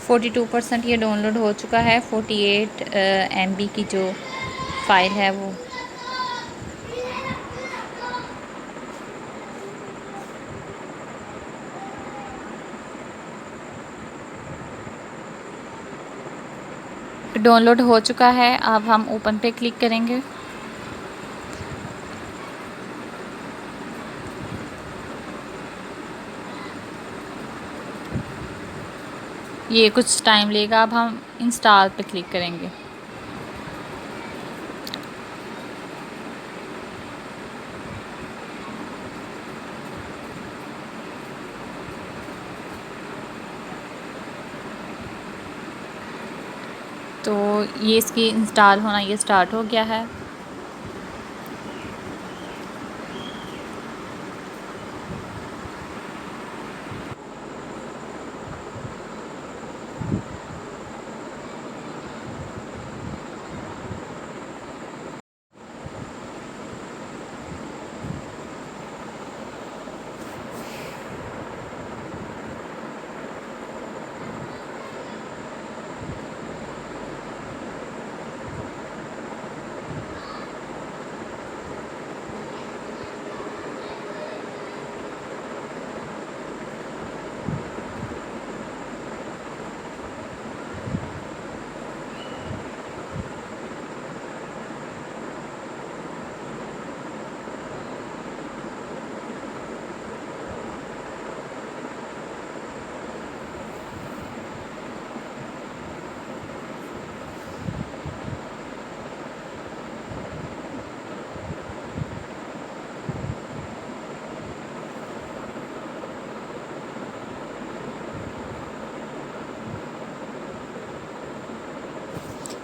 42% ये डाउनलोड हो चुका है। 48 MB की जो फ़ाइल है वो। डाउनलोड हो चुका है। अब हम ओपन पे क्लिक करेंगे। ये कुछ टाइम लेगा। अब हम इंस्टॉल पे क्लिक करेंगे। तो ये इसकी इंस्टॉल होना ये स्टार्ट हो गया है।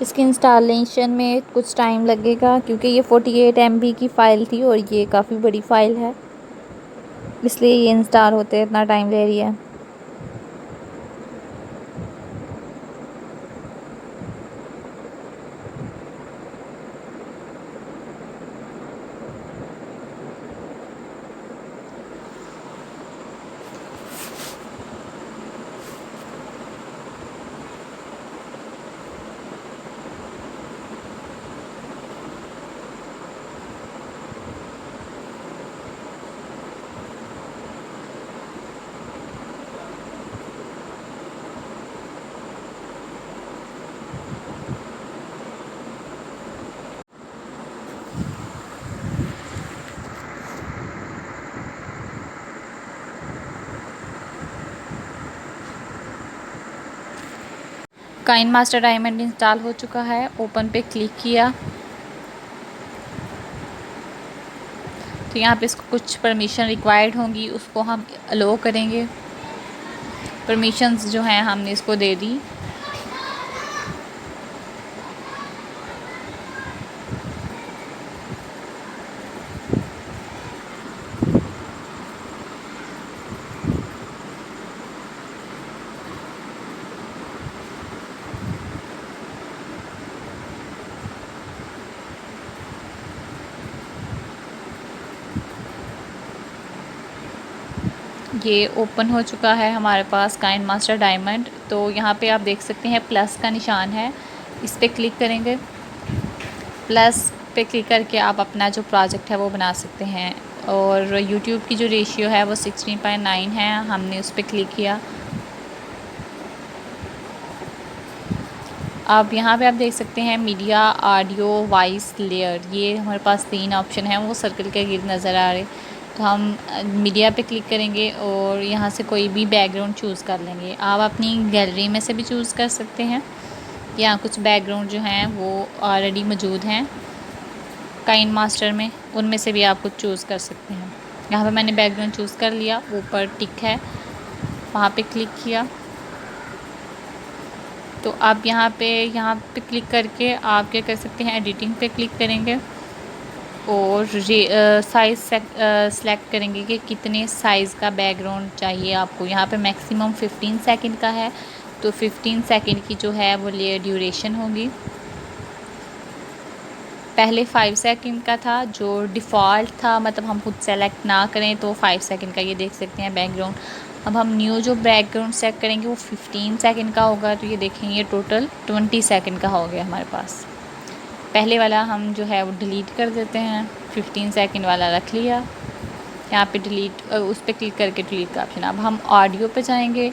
इसके इंस्टॉलेशन में कुछ टाइम लगेगा क्योंकि ये 48 MB की फ़ाइल थी और ये काफ़ी बड़ी फ़ाइल है, इसलिए ये इंस्टॉल होते इतना टाइम ले रही है। काइन मास्टर डायमंड इंस्टॉल हो चुका है। ओपन पे क्लिक किया तो यहाँ पे इसको कुछ परमिशन रिक्वायर्ड होंगी, उसको हम अलो करेंगे। परमिशंस जो हैं हमने इसको दे दी। ये ओपन हो चुका है हमारे पास काइन मास्टर डायमंड। तो यहाँ पे आप देख सकते हैं प्लस का निशान है, इस पर क्लिक करेंगे। प्लस पे क्लिक करके आप अपना जो प्रोजेक्ट है वो बना सकते हैं। और यूट्यूब की जो रेशियो है वो 16.9 है, हमने उस पर क्लिक किया। अब यहाँ पे आप देख सकते हैं मीडिया, ऑडियो, वॉइस, लेयर, ये हमारे पास 3 ऑप्शन हैं, वो सर्कल के गिर्द नज़र आ रहे। तो हम मीडिया पे क्लिक करेंगे और यहाँ से कोई भी बैकग्राउंड चूज़ कर लेंगे। आप अपनी गैलरी में से भी चूज़ कर सकते हैं। यहाँ कुछ बैकग्राउंड जो हैं वो ऑलरेडी मौजूद हैं काइन मास्टर में, उनमें से भी आप कुछ चूज़ कर सकते हैं। यहाँ पे मैंने बैकग्राउंड चूज़ कर लिया, ऊपर टिक है, वहाँ पे क्लिक किया। तो आप यहाँ पे क्लिक करके आप क्या कर सकते हैं, एडिटिंग पे क्लिक करेंगे और साइज़ सेलेक्ट करेंगे कि कितने साइज़ का बैकग्राउंड चाहिए आपको। यहाँ पे मैक्सिमम 15 सेकंड का है, तो 15 सेकंड की जो है वो लेयर ड्यूरेशन होगी। पहले 5 सेकंड का था जो डिफ़ॉल्ट था, मतलब हम खुद सेलेक्ट ना करें तो 5 सेकंड का, ये देख सकते हैं बैकग्राउंड। अब हम न्यू जो बैकग्राउंड सेट करेंगे वो 15 सेकंड का होगा, तो ये देखेंगे टोटल 20 सेकंड का हो गया हमारे पास। पहले वाला हम जो है वो डिलीट कर देते हैं, 15 सेकंड वाला रख लिया। यहाँ पे डिलीट, उस पर क्लिक करके डिलीट का ऑप्शन। अब हम ऑडियो पे जाएंगे,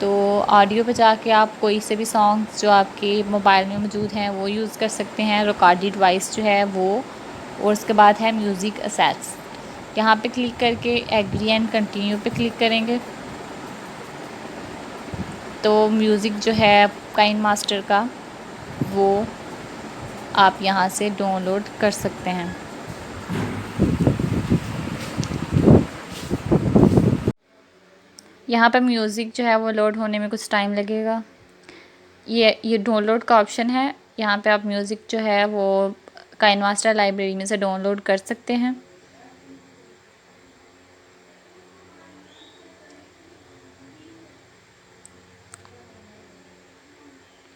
तो ऑडियो पे जाके आप कोई से भी सॉन्ग्स जो आपके मोबाइल में मौजूद हैं वो यूज़ कर सकते हैं, रिकॉर्डेड वॉइस जो है वो। और उसके बाद है म्यूज़िक असेट्स, यहाँ पे क्लिक करके एग्री एंड कंटिन्यू पे क्लिक करेंगे तो म्यूज़िक जो है काइन मास्टर का वो आप यहाँ से डाउनलोड कर सकते हैं। यहाँ पर म्यूज़िक जो है वो लोड होने में कुछ टाइम लगेगा। ये डाउनलोड का ऑप्शन है, यहाँ पे आप म्यूज़िक जो है वो काइन मास्टर लाइब्रेरी में से डाउनलोड कर सकते हैं।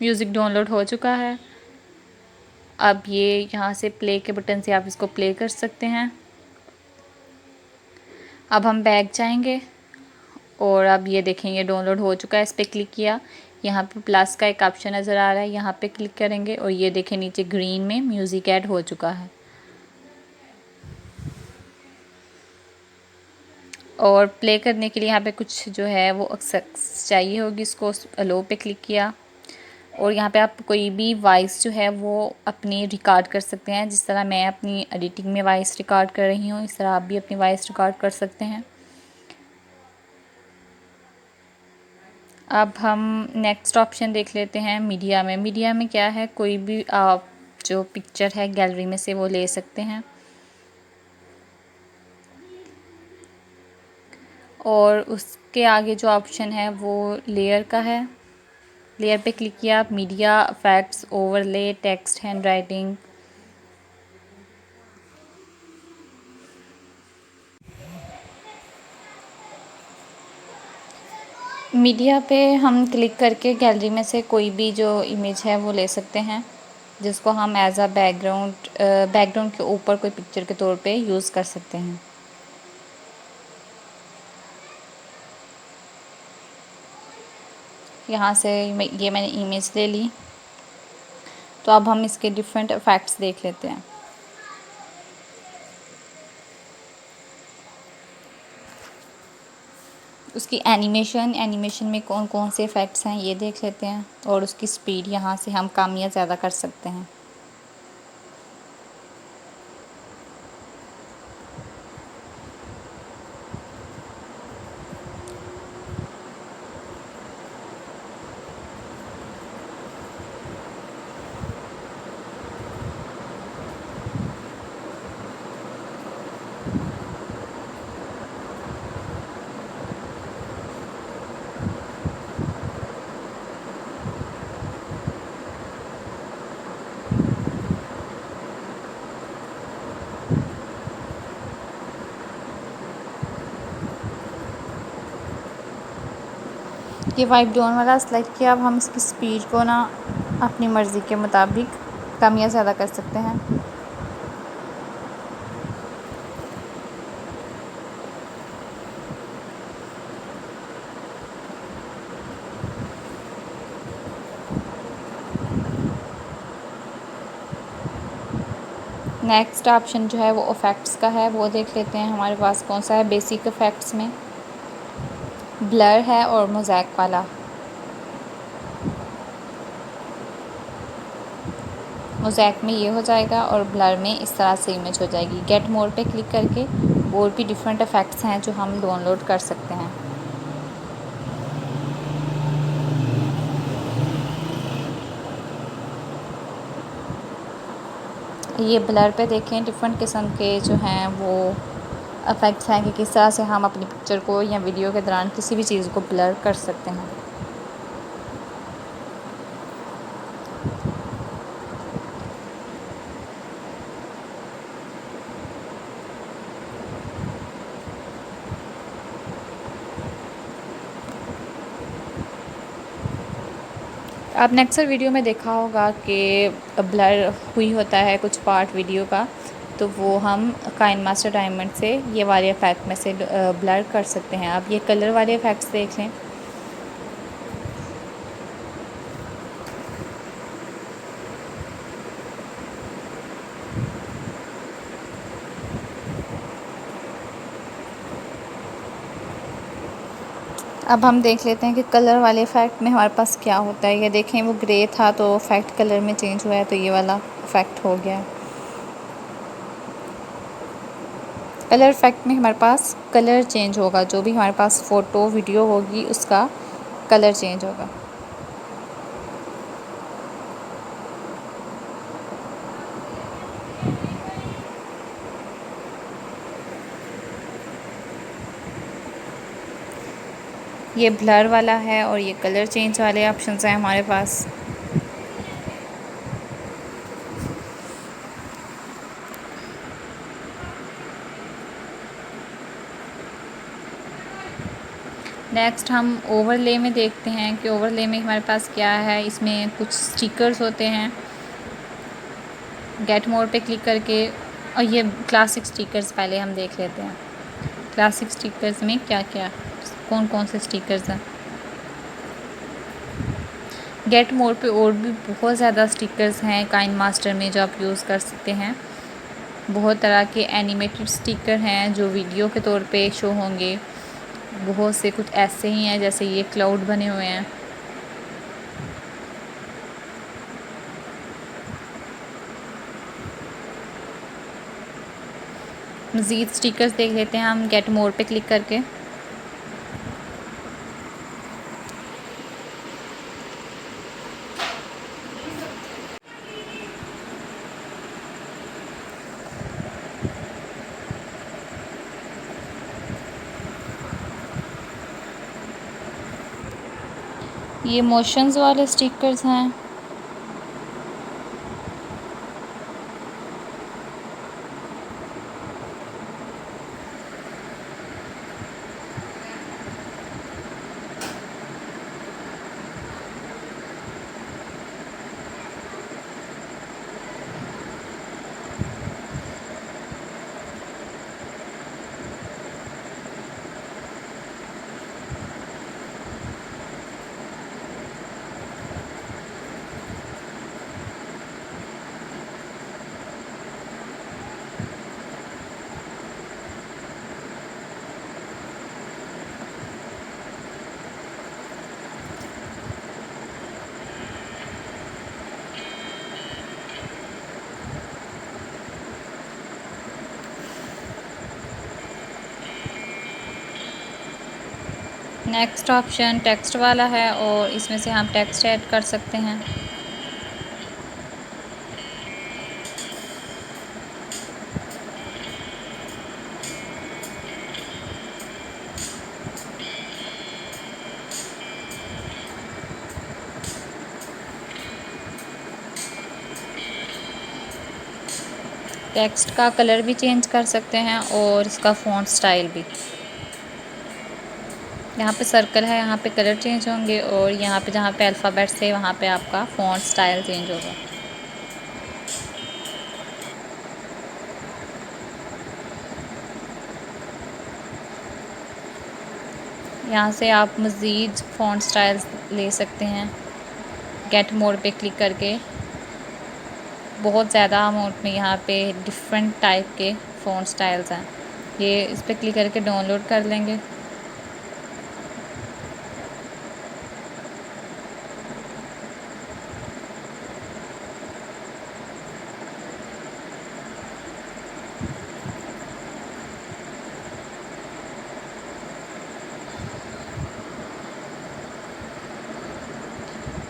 म्यूज़िक डाउनलोड हो चुका है। अब ये यहाँ से प्ले के बटन से आप इसको प्ले कर सकते हैं। अब हम बैक जाएंगे और अब ये देखेंगे डाउनलोड हो चुका है, इस पर क्लिक किया, यहाँ पे प्लस का एक ऑप्शन नज़र आ रहा है, यहाँ पे क्लिक करेंगे और ये देखें नीचे ग्रीन में म्यूज़िक ऐड हो चुका है। और प्ले करने के लिए यहाँ पे कुछ जो है वो एक्सेस चाहिए होगी, इसको अलो पे क्लिक किया और यहाँ पे आप कोई भी वॉइस जो है वो अपनी रिकॉर्ड कर सकते हैं। जिस तरह मैं अपनी एडिटिंग में वॉइस रिकॉर्ड कर रही हूँ, इस तरह आप भी अपनी वॉइस रिकॉर्ड कर सकते हैं। अब हम नेक्स्ट ऑप्शन देख लेते हैं मीडिया में। मीडिया में क्या है, कोई भी आप जो पिक्चर है गैलरी में से वो ले सकते हैं। और उसके आगे जो ऑप्शन है वो लेयर का है, लेयर पे क्लिक किया, आप media effects, overlay, text, hand writing. Media पे हम क्लिक करके गैलरी में से कोई भी जो इमेज है वो ले सकते हैं, जिसको हम एज अ बैकग्राउंड के ऊपर कोई पिक्चर के तौर पे यूज़ कर सकते हैं। यहाँ से ये मैंने इमेज ले ली, तो अब हम इसके डिफरेंट इफ़ेक्ट्स देख लेते हैं। उसकी एनिमेशन में कौन कौन से इफ़ेक्ट्स हैं ये देख लेते हैं और उसकी स्पीड यहाँ से हम कम या ज़्यादा कर सकते हैं। ये वाइप डाउन वाला सेलेक्ट किया। अब हम इसकी स्पीड को ना अपनी मर्ज़ी के मुताबिक कम या ज़्यादा कर सकते हैं। नेक्स्ट ऑप्शन जो है वो इफ़ेक्ट्स का है, वो देख लेते हैं हमारे पास कौन सा है। बेसिक इफ़ेक्ट्स में ब्लर है और मोज़ैक वाला। मोज़ैक में ये हो जाएगा और ब्लर में इस तरह से इमेज हो जाएगी। गेट मोर पे क्लिक करके और भी डिफरेंट इफ़ेक्ट्स हैं जो हम डाउनलोड कर सकते हैं। ये ब्लर पे देखें, डिफरेंट किस्म के जो हैं वो इफ़ेक्ट्स हैं कि किस तरह से हम अपनी पिक्चर को या वीडियो के दौरान किसी भी चीज़ को ब्लर कर सकते हैं। आपने अक्सर वीडियो में देखा होगा कि ब्लर हुई होता है कुछ पार्ट वीडियो का, तो वो हम काइनमास्टर डायमंड से ये वाले इफ़ेक्ट में से ब्लर कर सकते हैं। अब ये कलर वाले इफ़ेक्ट्स देख लें। अब हम देख लेते हैं कि कलर वाले इफ़ेक्ट में हमारे पास क्या होता है। ये देखें, वो ग्रे था तो इफ़ेक्ट कलर में चेंज हुआ है, तो ये वाला इफ़ेक्ट हो गया है। कलर इफ़ेक्ट में हमारे पास कलर चेंज होगा, जो भी हमारे पास फ़ोटो वीडियो होगी उसका कलर चेंज होगा। ये ब्लर वाला है और ये कलर चेंज वाले ऑप्शंस हैं हमारे पास। नेक्स्ट हम ओवरले में देखते हैं कि ओवरले में हमारे पास क्या है। इसमें कुछ स्टिकर्स होते हैं। गेट मोर पे क्लिक करके, और ये क्लासिक स्टिकर्स पहले हम देख लेते हैं। क्लासिक स्टिकर्स में क्या क्या, कौन कौन से स्टिकर्स हैं। गेट मोर पे और भी बहुत ज़्यादा स्टिकर्स हैं काइनमास्टर में जो आप यूज़ कर सकते हैं। बहुत तरह के एनिमेटेड स्टिकर हैं जो वीडियो के तौर पे शो होंगे। बहुत से कुछ ऐसे ही हैं जैसे ये क्लाउड बने हुए हैं। मज़ीद स्टिकर्स देख लेते हैं हम गेट मोर पे क्लिक करके। ये मोशंस वाले स्टिकर्स हैं। नेक्स्ट ऑप्शन टेक्स्ट वाला है और इसमें से हम टेक्स्ट ऐड कर सकते हैं। टेक्स्ट का कलर भी चेंज कर सकते हैं और इसका फ़ॉन्ट स्टाइल भी। यहाँ पे सर्कल है, यहाँ पे कलर चेंज होंगे और यहाँ पे जहाँ पे अल्फ़ाबेट्स है वहाँ पे आपका फ़ॉन्ट स्टाइल चेंज होगा। यहाँ से आप मज़ीद फ़ॉन्ट स्टाइल्स ले सकते हैं गेट मोर पे क्लिक करके। बहुत ज़्यादा अमाउंट में यहाँ पे डिफरेंट टाइप के फ़ॉन्ट स्टाइल्स हैं। ये इस पर क्लिक करके डाउनलोड कर लेंगे।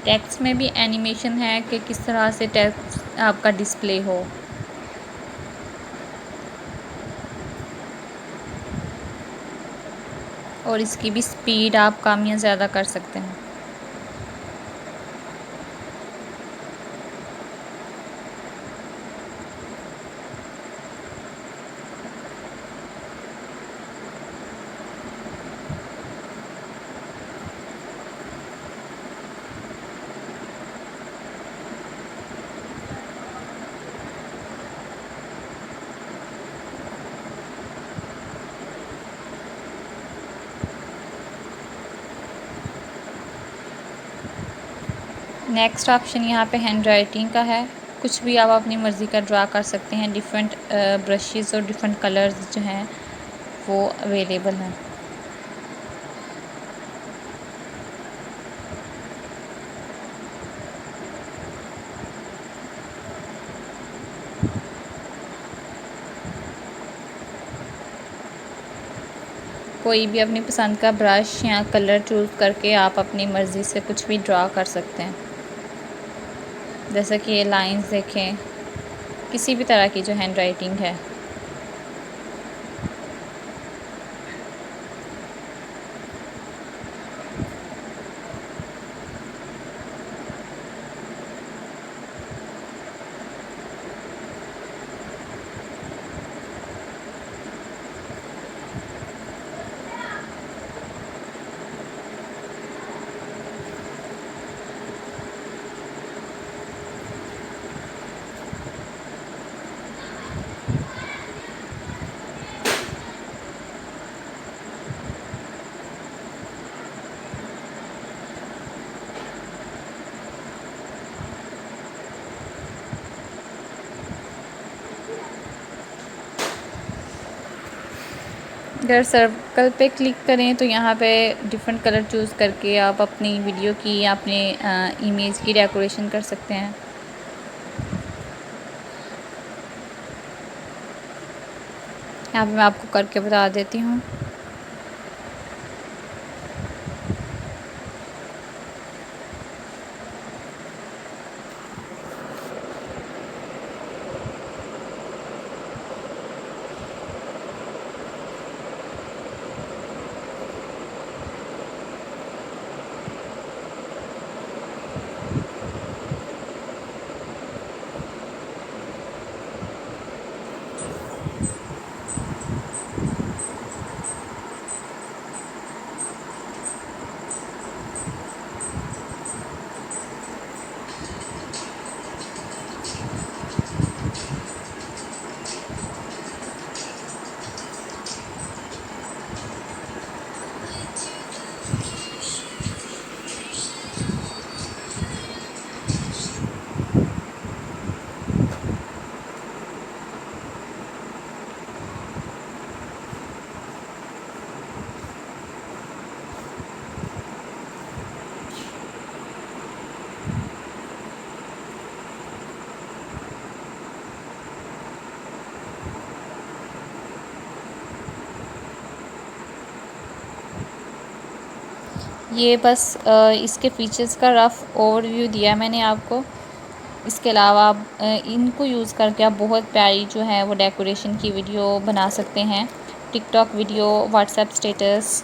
टेक्स्ट में भी एनिमेशन है कि किस तरह से टेक्स्ट आपका डिस्प्ले हो। और इसकी भी स्पीड आप कम या ज़्यादा कर सकते हैं। नेक्स्ट ऑप्शन यहाँ पे हैंड राइटिंग का है। कुछ भी आप अपनी मर्ज़ी का ड्रा कर सकते हैं। डिफरेंट ब्रशेस और डिफरेंट कलर्स जो हैं वो अवेलेबल हैं। कोई भी अपनी पसंद का ब्रश या कलर चूज़ करके आप अपनी मर्ज़ी से कुछ भी ड्रा कर सकते हैं। जैसे कि ये लाइंस देखें, किसी भी तरह की जो हैंड राइटिंग है। अगर सर्कल पे क्लिक करें तो यहाँ पे डिफरेंट कलर चूज़ करके आप अपनी वीडियो की या अपने इमेज की डेकोरेशन कर सकते हैं। यहाँ पे मैं आपको करके बता देती हूँ। ये बस इसके फीचर्स का रफ़ ओवरव्यू दिया मैंने आपको। इसके अलावा आप इनको यूज़ करके आप बहुत प्यारी जो है वो डेकोरेशन की वीडियो बना सकते हैं। टिकटॉक वीडियो, व्हाट्सएप स्टेटस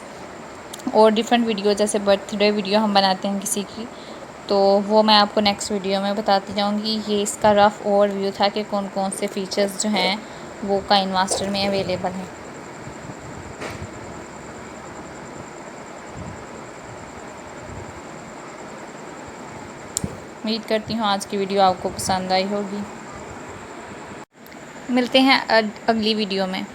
और डिफरेंट वीडियो, जैसे बर्थडे वीडियो हम बनाते हैं किसी की, तो वो मैं आपको नेक्स्ट वीडियो में बताती जाऊँगी। ये इसका रफ़ ओवरव्यू था कि कौन कौन से फ़ीचर्स जो हैं वो काइनमास्टर में अवेलेबल हैं। उम्मीद करती हूँ आज की वीडियो आपको पसंद आई होगी। मिलते हैं अगली वीडियो में।